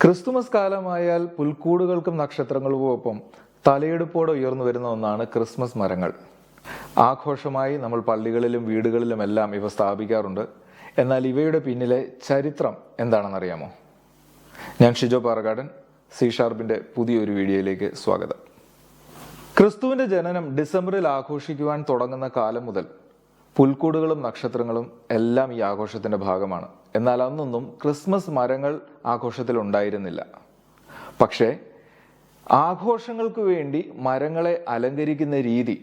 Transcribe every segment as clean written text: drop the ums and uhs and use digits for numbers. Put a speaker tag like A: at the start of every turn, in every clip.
A: Christmas കാലമായാൽ പുൽക്കൂടുകൾക്കും നക്ഷത്രങ്ങൾക്കുമൊപ്പം തലയെടുപ്പോടെ ഉയർന്നു വരുന്ന ഒന്നാണ് ക്രിസ്മസ് മരങ്ങൾ. ആഘോഷമായി നമ്മൾ പള്ളികളിലും വീടുകളിലുമെല്ലാം ഇവ സ്ഥാപിക്കാറുണ്ട്. എന്നാൽ ഇവയുടെ പിന്നിലെ ചരിത്രം എന്താണെന്നറിയാമോ? ഞാൻ ഷിജോ പാറക്കാടൻ, സി ഷാർപ്പിന്റെ പുതിയൊരു വീഡിയോയിലേക്ക് സ്വാഗതം. ക്രിസ്തുവിന്റെ ജനനം ഡിസംബറിൽ ആഘോഷിക്കുവാൻ തുടങ്ങുന്ന കാലം മുതൽ പുൽക്കൂടുകളും നക്ഷത്രങ്ങളും എല്ലാം ഈ ആഘോഷത്തിന്റെ ഭാഗമാണ്. എന്നാൽ അന്നൊന്നും ക്രിസ്മസ് മരങ്ങൾ ആഘോഷത്തിൽ ഉണ്ടായിരുന്നില്ല. പക്ഷേ ആഘോഷങ്ങൾക്ക് വേണ്ടി മരങ്ങളെ അലങ്കരിക്കുന്ന രീതി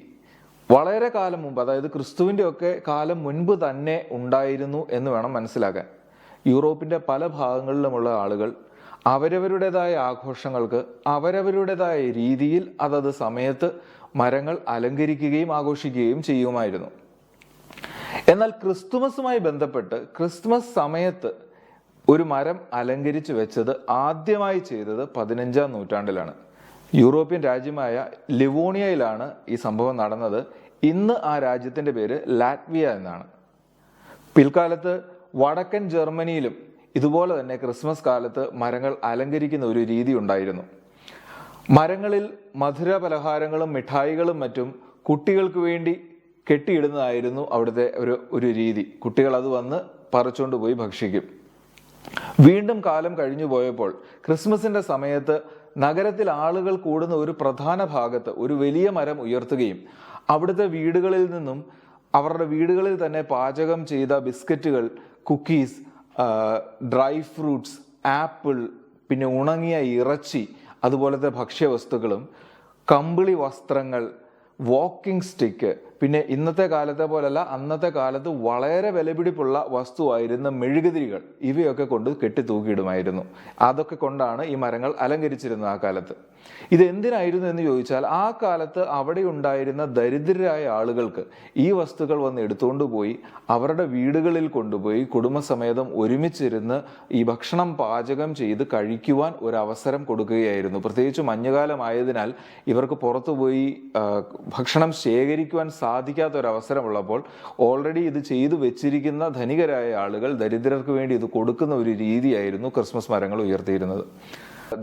A: വളരെ കാലം മുമ്പ്, അതായത് ക്രിസ്തുവിന്റെ ഒക്കെ കാലം മുൻപ് തന്നെ ഉണ്ടായിരുന്നു എന്ന് വേണം മനസ്സിലാക്കാൻ. യൂറോപ്പിന്റെ പല ഭാഗങ്ങളിലുമുള്ള ആളുകൾ അവരവരുടേതായ ആഘോഷങ്ങൾക്ക് അവരവരുടേതായ രീതിയിൽ അതത് സമയത്ത് മരങ്ങൾ അലങ്കരിക്കുകയും ആഘോഷിക്കുകയും ചെയ്യുമായിരുന്നു. എന്നാൽ ക്രിസ്തുമസുമായി ബന്ധപ്പെട്ട് ക്രിസ്മസ് സമയത്ത് ഒരു മരം അലങ്കരിച്ചു വെച്ചത് ആദ്യമായി ചെയ്തത് 15-ാം നൂറ്റാണ്ടിലാണ്. യൂറോപ്യൻ രാജ്യമായ ലിവോണിയയിലാണ് ഈ സംഭവം നടന്നത്. ഇന്ന് ആ രാജ്യത്തിന്റെ പേര് ലാറ്റ്വിയ എന്നാണ്. പിൽക്കാലത്ത് വടക്കൻ ജർമ്മനിയിലും ഇതുപോലെ തന്നെ ക്രിസ്മസ് കാലത്ത് മരങ്ങൾ അലങ്കരിക്കുന്ന ഒരു രീതി ഉണ്ടായിരുന്നു. മരങ്ങളിൽ മധുര പലഹാരങ്ങളും മിഠായികളും മറ്റും കുട്ടികൾക്ക് വേണ്ടി കെട്ടിയിടുന്നതായിരുന്നു അവിടുത്തെ ഒരു രീതി. കുട്ടികൾ അത് വന്ന് പറിച്ചുകൊണ്ട് പോയി ഭക്ഷിക്കും. വീണ്ടും കാലം കഴിഞ്ഞു പോയപ്പോൾ ക്രിസ്മസിന്റെ സമയത്ത് നഗരത്തിൽ ആളുകൾ കൂടുന്ന ഒരു പ്രധാന ഭാഗത്ത് ഒരു വലിയ മരം ഉയർത്തുകയും അവിടുത്തെ വീടുകളിൽ നിന്നും അവരുടെ വീടുകളിൽ തന്നെ പാചകം ചെയ്ത ബിസ്ക്കറ്റുകൾ, കുക്കീസ്, ഡ്രൈ ഫ്രൂട്ട്സ്, ആപ്പിൾ, പിന്നെ ഉണങ്ങിയ ഇറച്ചി, അതുപോലത്തെ ഭക്ഷ്യവസ്തുക്കളും കമ്പിളി വസ്ത്രങ്ങൾ, വാക്കിംഗ് സ്റ്റിക്ക്, പിന്നെ ഇന്നത്തെ കാലത്തെ പോലല്ല അന്നത്തെ കാലത്ത് വളരെ വിലപിടിപ്പുള്ള വസ്തുവായിരുന്ന മെഴുകുതിരികൾ, ഇവയൊക്കെ കൊണ്ട് കെട്ടി തൂക്കിയിടുമായിരുന്നു. അതൊക്കെ കൊണ്ടാണ് ഈ മരങ്ങൾ അലങ്കരിച്ചിരുന്നത് ആ കാലത്ത്. ഇത് എന്തിനായിരുന്നു എന്ന് ചോദിച്ചാൽ, ആ കാലത്ത് അവിടെ ഉണ്ടായിരുന്ന ദരിദ്രരായ ആളുകൾക്ക് ഈ വസ്തുക്കൾ വന്ന് എടുത്തുകൊണ്ട് പോയി അവരുടെ വീടുകളിൽ കൊണ്ടുപോയി കുടുംബസമേതം ഒരുമിച്ചിരുന്ന് ഈ ഭക്ഷണം പാചകം ചെയ്ത് കഴിക്കുവാൻ ഒരു അവസരം കൊടുക്കുകയായിരുന്നു. പ്രത്യേകിച്ച് മഞ്ഞുകാലമായതിനാൽ ഇവർക്ക് പുറത്തുപോയി ഭക്ഷണം ശേഖരിക്കുവാൻ സാധിക്കാത്ത ഒരു അവസരമുള്ളപ്പോൾ ഓൾറെഡി ഇത് ചെയ്തു വെച്ചിരിക്കുന്ന ധനികരായ ആളുകൾ ദരിദ്രർക്ക് വേണ്ടി ഇത് കൊടുക്കുന്ന ഒരു രീതിയായിരുന്നു ക്രിസ്മസ് മരങ്ങൾ ഉയർത്തിയിരുന്നത്.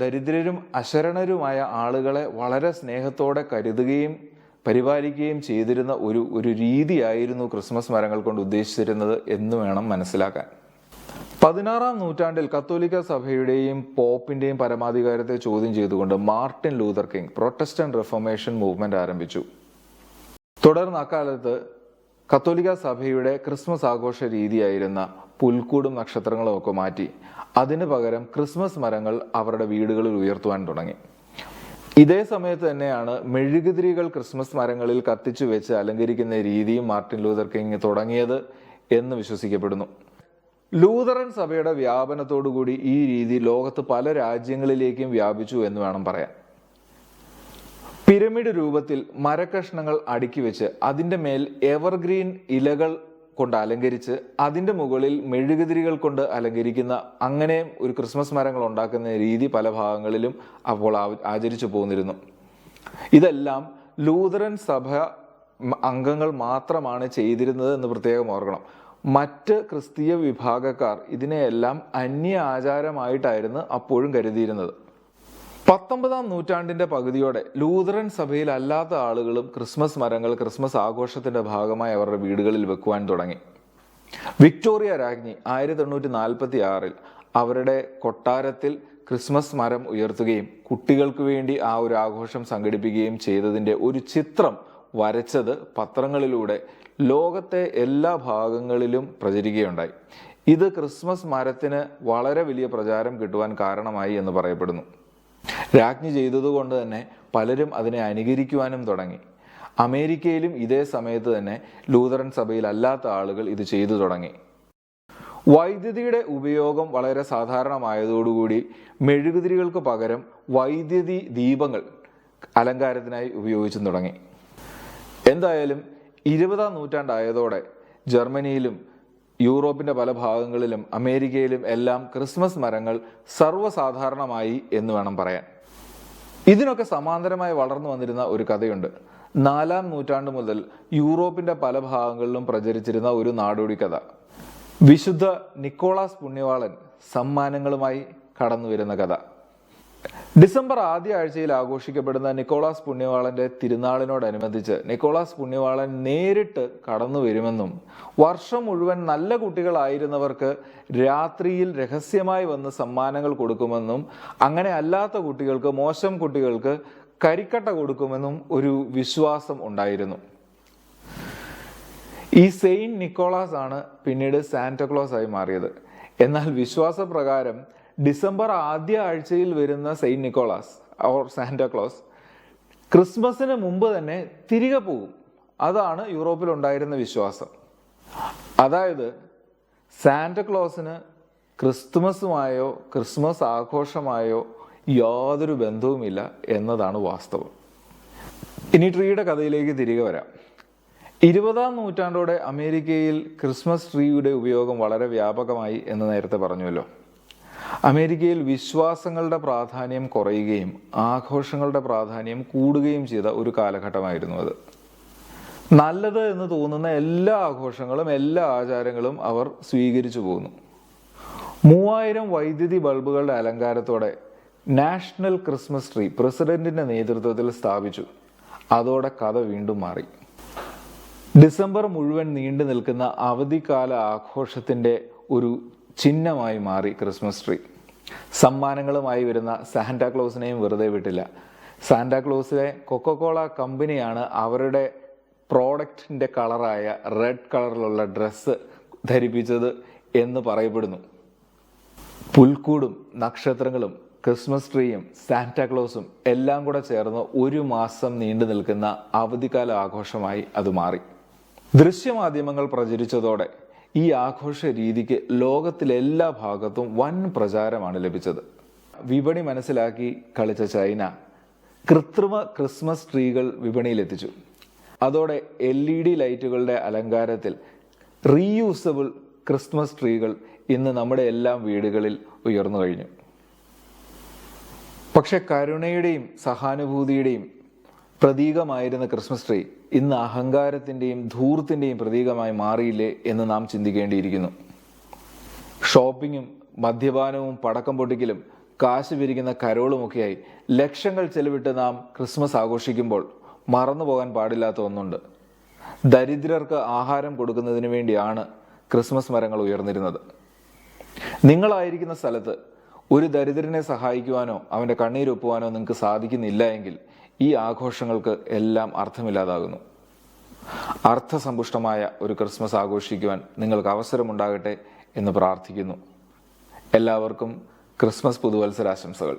A: ദരിദ്രരും അശരണരുമായ ആളുകളെ വളരെ സ്നേഹത്തോടെ കരുതുകയും പരിപാലിക്കുകയും ചെയ്തിരുന്ന ഒരു രീതിയായിരുന്നു ക്രിസ്മസ് മരങ്ങൾ കൊണ്ട് ഉദ്ദേശിച്ചിരുന്നത് എന്ന് വേണം മനസ്സിലാക്കാൻ. 16-ാം നൂറ്റാണ്ടിൽ കത്തോലിക്ക സഭയുടെയും പോപ്പിന്റെയും പരമാധികാരത്തെ ചോദ്യം ചെയ്തുകൊണ്ട് Martin Luther king Protestant reformation movement ആരംഭിച്ചു. തുടർന്ന് അക്കാലത്ത് കത്തോലിക്ക സഭയുടെ ക്രിസ്മസ് ആഘോഷ രീതിയായിരുന്ന പുൽക്കൂടും നക്ഷത്രങ്ങളും ഒക്കെ മാറ്റി അതിന് പകരം ക്രിസ്മസ് മരങ്ങൾ അവരുടെ വീടുകളിൽ ഉയർത്തുവാൻ തുടങ്ങി. ഇതേ സമയത്ത് തന്നെയാണ് മെഴുകുതിരികൾ ക്രിസ്മസ് മരങ്ങളിൽ കത്തിച്ചു വെച്ച് അലങ്കരിക്കുന്ന രീതിയും മാർട്ടിൻ ലൂതർ കിങ് തുടങ്ങിയത് എന്ന് വിശ്വസിക്കപ്പെടുന്നു. ലൂതറൻ സഭയുടെ വ്യാപനത്തോടുകൂടി ഈ രീതി ലോകത്ത് പല രാജ്യങ്ങളിലേക്കും വ്യാപിച്ചു എന്ന് വേണം പറയാൻ. പിരമിഡ് രൂപത്തിൽ മരക്കഷ്ണങ്ങൾ അടുക്കി വെച്ച് അതിൻ്റെ മേൽ എവർഗ്രീൻ ഇലകൾ കൊണ്ട് അലങ്കരിച്ച് അതിൻ്റെ മുകളിൽ മെഴുകുതിരികൾ കൊണ്ട് അലങ്കരിക്കുന്ന അങ്ങനെ ഒരു ക്രിസ്മസ് മരങ്ങൾ ഉണ്ടാക്കുന്ന രീതി പല ഭാഗങ്ങളിലും അപ്പോൾ ആചരിച്ചു പോന്നിരുന്നു. ഇതെല്ലാം ലൂതറൻ സഭ അംഗങ്ങൾ മാത്രമാണ് ചെയ്തിരുന്നത് എന്ന് പ്രത്യേകം ഓർക്കണം. മറ്റ് ക്രിസ്തീയ വിഭാഗക്കാർ ഇതിനെയെല്ലാം അന്യ ആചാരമായിട്ടായിരുന്നു അപ്പോഴും കരുതിയിരുന്നത്. 19-ാം നൂറ്റാണ്ടിന്റെ പകുതിയോടെ ലൂതറൻ സഭയിൽ അല്ലാത്ത ആളുകളും ക്രിസ്മസ് മരങ്ങൾ ക്രിസ്മസ് ആഘോഷത്തിന്റെ ഭാഗമായി അവരുടെ വീടുകളിൽ വെക്കുവാൻ തുടങ്ങി. വിക്ടോറിയ രാജ്ഞി 1846-ൽ അവരുടെ കൊട്ടാരത്തിൽ ക്രിസ്മസ് മരം ഉയർത്തുകയും കുട്ടികൾക്ക് വേണ്ടി ആ ഒരു ആഘോഷം സംഘടിപ്പിക്കുകയും ചെയ്തതിന്റെ ഒരു ചിത്രം വരച്ചത് പത്രങ്ങളിലൂടെ ലോകത്തെ എല്ലാ ഭാഗങ്ങളിലും പ്രചരിക്കുകയുണ്ടായി. ഇത് ക്രിസ്മസ് മരത്തിന് വളരെ വലിയ പ്രചാരം കിട്ടുവാൻ കാരണമായി എന്ന് പറയപ്പെടുന്നു. രാജ്ഞി ചെയ്തതുകൊണ്ട് തന്നെ പലരും അതിനെ അനുകരിക്കുവാനും തുടങ്ങി. അമേരിക്കയിലും ഇതേ സമയത്ത് തന്നെ ലൂതറൻ സഭയിൽ അല്ലാത്ത ആളുകൾ ഇത് ചെയ്തു തുടങ്ങി. വൈദ്യുതിയുടെ ഉപയോഗം വളരെ സാധാരണമായതോടുകൂടി മെഴുകുതിരികൾക്ക് പകരം വൈദ്യുതി ദീപങ്ങൾ അലങ്കാരത്തിനായി ഉപയോഗിച്ചു തുടങ്ങി. എന്തായാലും 20-ാം നൂറ്റാണ്ടായതോടെ ജർമ്മനിയിലും യൂറോപ്പിന്റെ പല ഭാഗങ്ങളിലും അമേരിക്കയിലും എല്ലാം ക്രിസ്മസ് മരങ്ങൾ സർവ്വസാധാരണമായി എന്ന് വേണം പറയാൻ. ഇതിനൊക്കെ സമാന്തരമായി വളർന്നു വന്നിരുന്ന ഒരു കഥയുണ്ട്. 4-ാം നൂറ്റാണ്ട് മുതൽ യൂറോപ്പിന്റെ പല ഭാഗങ്ങളിലും പ്രചരിച്ചിരുന്ന ഒരു നാടോടി കഥ. വിശുദ്ധ നിക്കോളാസ് പുണ്യവാളൻ സമ്മാനങ്ങളുമായി കടന്നു വരുന്ന കഥ. ഡിസംബർ ആദ്യ ആഴ്ചയിൽ ആഘോഷിക്കപ്പെടുന്ന നിക്കോളാസ് പുണ്യവാളന്റെ തിരുനാളിനോടനുബന്ധിച്ച് നിക്കോളാസ് പുണ്യവാളൻ നേരിട്ട് കടന്നു വരുമെന്നും വർഷം മുഴുവൻ നല്ല കുട്ടികളായിരുന്നവർക്ക് രാത്രിയിൽ രഹസ്യമായി വന്ന് സമ്മാനങ്ങൾ കൊടുക്കുമെന്നും അങ്ങനെ അല്ലാത്ത കുട്ടികൾക്ക്, മോശം കുട്ടികൾക്ക് കരിക്കട്ട കൊടുക്കുമെന്നും ഒരു വിശ്വാസം ഉണ്ടായിരുന്നു. ഈ സെയിന്റ് നിക്കോളാസ് ആണ് പിന്നീട് സാന്റാക്ലോസ് ആയി മാറിയത്. എന്നാൽ വിശ്വാസപ്രകാരം ഡിസംബർ ആദ്യ ആഴ്ചയിൽ വരുന്ന സെയിന്റ് നിക്കോളാസ് ഓർ സാന്റാക്ലോസ് ക്രിസ്മസിന് മുമ്പ് തന്നെ തിരികെ പോകും. അതാണ് യൂറോപ്പിൽ ഉണ്ടായിരുന്ന വിശ്വാസം. അതായത് സാന്റാക്ലോസിന് ക്രിസ്തുമസുമായോ ക്രിസ്മസ് ആഘോഷമായോ യാതൊരു ബന്ധവുമില്ല എന്നതാണ് വാസ്തവം. ഇനി ട്രീയുടെ കഥയിലേക്ക് തിരികെ വരാം. 20-ാം നൂറ്റാണ്ടോടെ അമേരിക്കയിൽ ക്രിസ്മസ് ട്രീയുടെ ഉപയോഗം വളരെ വ്യാപകമായി എന്ന് നേരത്തെ പറഞ്ഞുവല്ലോ. അമേരിക്കയിൽ വിശ്വാസങ്ങളുടെ പ്രാധാന്യം കുറയുകയും ആഘോഷങ്ങളുടെ പ്രാധാന്യം കൂടുകയും ചെയ്ത ഒരു കാലഘട്ടമായിരുന്നു അത്. നല്ലത് എന്ന് തോന്നുന്ന എല്ലാ ആഘോഷങ്ങളും എല്ലാ ആചാരങ്ങളും അവർ സ്വീകരിച്ചു പോന്നു. 3000 വൈദ്യുതി ബൾബുകളുടെ അലങ്കാരത്തോടെ നാഷണൽ ക്രിസ്മസ് ട്രീ പ്രസിഡന്റിന്റെ നേതൃത്വത്തിൽ സ്ഥാപിച്ചു. അതോടെ കഥ വീണ്ടും മാറി. ഡിസംബർ മുഴുവൻ നീണ്ടു നിൽക്കുന്ന അവധിക്കാല ആഘോഷത്തിന്റെ ഒരു ചിഹ്നമായി മാറി ക്രിസ്മസ് ട്രീ. സമ്മാനങ്ങളുമായി വരുന്ന സാന്റാക്ലോസിനെയും വെറുതെ വിട്ടില്ല. സാന്റാക്ലോസിലെ കൊക്കോകോള കമ്പനിയാണ് അവരുടെ പ്രോഡക്റ്റിന്റെ കളറായ റെഡ് കളറിലുള്ള ഡ്രസ്സ് ധരിപ്പിച്ചത് എന്ന് പറയപ്പെടുന്നു. പുൽക്കൂടും നക്ഷത്രങ്ങളും ക്രിസ്മസ് ട്രീയും സാന്റാക്ലോസും എല്ലാം കൂടെ ചേർന്ന് 1 മാസം നീണ്ടു നിൽക്കുന്ന അവധിക്കാല ആഘോഷമായി അത് മാറി. ദൃശ്യമാധ്യമങ്ങൾ പ്രചരിച്ചതോടെ ഈ ആഘോഷ രീതിക്ക് ലോകത്തിലെല്ലാ ഭാഗത്തും വൻ പ്രചാരമാണ് ലഭിച്ചത്. വിപണി മനസ്സിലാക്കി കളിച്ച ചൈന കൃത്രിമ ക്രിസ്മസ് ട്രീകൾ വിപണിയിലെത്തിച്ചു. അതോടെ LED ലൈറ്റുകളുടെ അലങ്കാരത്തിൽ റീയൂസബിൾ ക്രിസ്മസ് ട്രീകൾ ഇന്ന് നമ്മുടെ എല്ലാം വീടുകളിൽ ഉയർന്നു കഴിഞ്ഞു. പക്ഷെ കരുണയുടെയും സഹാനുഭൂതിയുടെയും പ്രതീകമായിരുന്ന ക്രിസ്മസ് ട്രീ ഇന്ന് അഹങ്കാരത്തിന്റെയും ധൂർത്തിന്റെയും പ്രതീകമായി മാറിയില്ലേ എന്ന് നാം ചിന്തിക്കേണ്ടിയിരിക്കുന്നു. ഷോപ്പിങ്ങും മദ്യപാനവും പടക്കം പൊട്ടിക്കലും കാശ് പിരിക്കുന്ന കരോളുമൊക്കെയായി ലക്ഷങ്ങൾ ചെലവിട്ട് നാം ക്രിസ്മസ് ആഘോഷിക്കുമ്പോൾ മറന്നുപോകാൻ പാടില്ലാത്ത ഒന്നുണ്ട്. ദരിദ്രർക്ക് ആഹാരം കൊടുക്കുന്നതിന് വേണ്ടിയാണ് ക്രിസ്മസ് മരങ്ങൾ ഉയർന്നിരുന്നത്. നിങ്ങളായിരിക്കുന്ന സ്ഥലത്ത് ഒരു ദരിദ്രനെ സഹായിക്കുവാനോ അവന്റെ കണ്ണീരൊപ്പുവാനോ നിങ്ങൾക്ക് സാധിക്കുന്നില്ല എങ്കിൽ ഈ ആഘോഷങ്ങൾക്ക് എല്ലാം അർത്ഥമില്ലാതാകുന്നു. അർത്ഥസമ്പുഷ്ടമായ ഒരു ക്രിസ്മസ് ആഘോഷിക്കുവാൻ നിങ്ങൾക്ക് അവസരമുണ്ടാകട്ടെ എന്ന് പ്രാർത്ഥിക്കുന്നു. എല്ലാവർക്കും ക്രിസ്മസ് പുതുവത്സരാശംസകൾ.